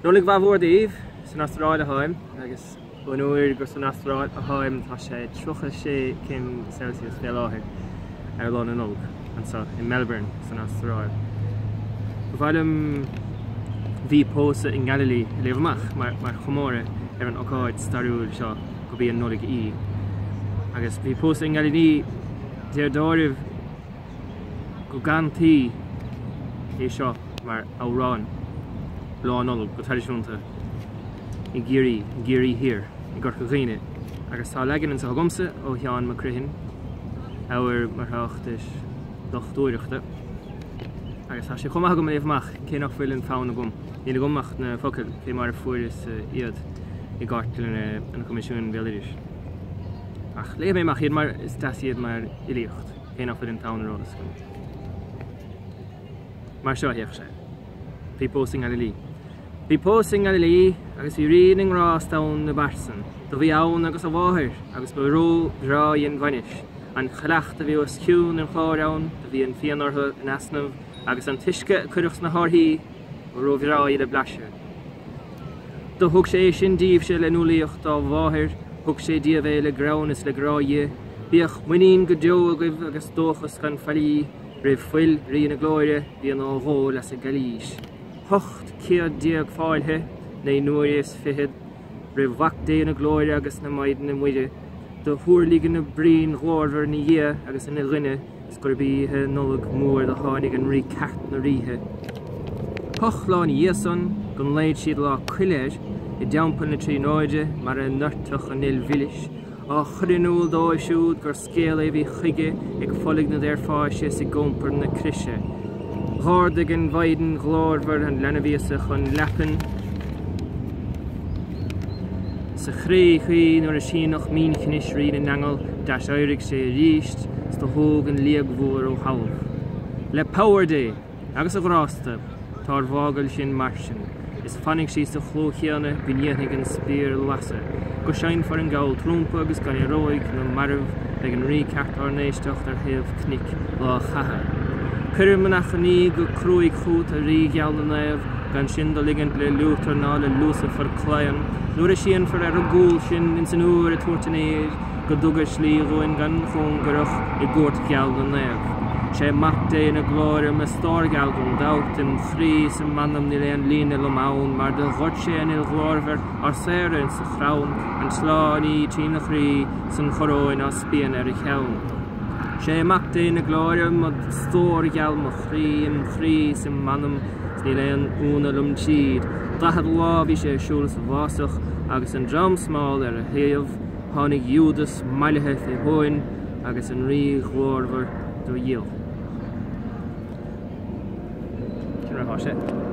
Nollaig bhór daobh san astráil a haim, agus n-uaire gur san astráil a haim tá sé 36 Celsius fé láthair ar lán an Nollaig, anseo in Melbourne san astráil. Bhailim bhí pósadh in nGeaililí léamh amach mar chomóra ar an ócáid starúil seo go bhí an Nollaig í. Agus bhí pósadh in nGeaililí déir dóibh go gantaí é seo mar Amhrán lá Nollaig go tradiisiúnta i géirí hir i gCorca dhaoine. Agus tá leagan an sa agamsa ó Seán Mac Criomhthain ábhar mar thachtais dh'úireachta. Agus tá sé chumach go léamh amach cé nach bhfuil an fáin agam. Ní agamach na focail fé mar fuaireas-sa iad i gCorca an Comisiún Bhéilis. Ach léamh amach iad mar is iad mar iocht cé nach bhfuil an fáin arálas go. Mar seo heach sé. Bhí pósadh in nGeaililí. Bhí pósadh in nGeaililí agus bhí riad an ngrást ann na bpearsain. Do bhí ann agus a mháthair agus ba róbhreá an bhainis. An chuileachta bhí os cionn an chláir ann, do bhí an fianartha in asnamh agus an tuisce chuireachs na háthaí róbhreá iad a blaise. Do thug sé sin díobh le n-umhlaíocht á mháthair, thug sé díobh le gránnas le gráide, bíoch muinín go deogaibh agus dóchas gan fallí, rih fuil rí na glóire bhí an dh'ól as a galís. Hocht céad díag fáilthe na n-uaire fichead, rih bhacdé na glóire agus na maidin na muide, do thuairlígan na brín glórmhar na dhé agus in na rinne, is gur bíthe Nollaig mór de tháinig an rí ceart na ríthe. Chláir na dhéasan gon léid siad lá chuileir i deampan na trínáide mar a nuirteach an nGeaililí. Á chuireanúil dóibh siúd gur scéal é bhí chuige ag follaigh na d'fháise sa gcompar na crise. Tháirdaigh an bhaidin glórmhar an lenahíosa chun leapan sa chré nuair a síonach mín chinis rí na nGeall deis éirigh sé ríist sta thóg an léaghmhór ó thabhar. Le Power Day agus a ngrásta tar bhágail sin mar sin. Is fannig sí sa chlóchéanna bhíonig an spír lasa. Go sein for an gáil trúmpa agus gan i roiig na marmh ag an rí ceart arnéisteach ar thaobh cnic lá chatha. Cuireadh manach ní go cruinn chuút a rí geall na naamh gan sin do leagan le luachtar ná le luasa for chláir. Nuair a síon for ar a gúil sin in san uair a tuairtenéir go dtugadh slí roin gan chóngarach i gcóirt geall na naamh. Sé mac dé na glóire me stórgealgum dát in chrí sa manam ní léon lína le mán mar de ghort sé an il glórmhar ar séire sa chrán an sláí tí na chrí san choróin á spíon ar a cheann. Sé mac dé na glóire mod stórgeal mo chrí sa manam ní léon únalum tíd. Dahad lá bhí sé siúil sa bhásach agus an dram smáil ar a thaobh tháinig Judas mailethe fé hóin agus an rí glórmhar do dhial. Can I wash it?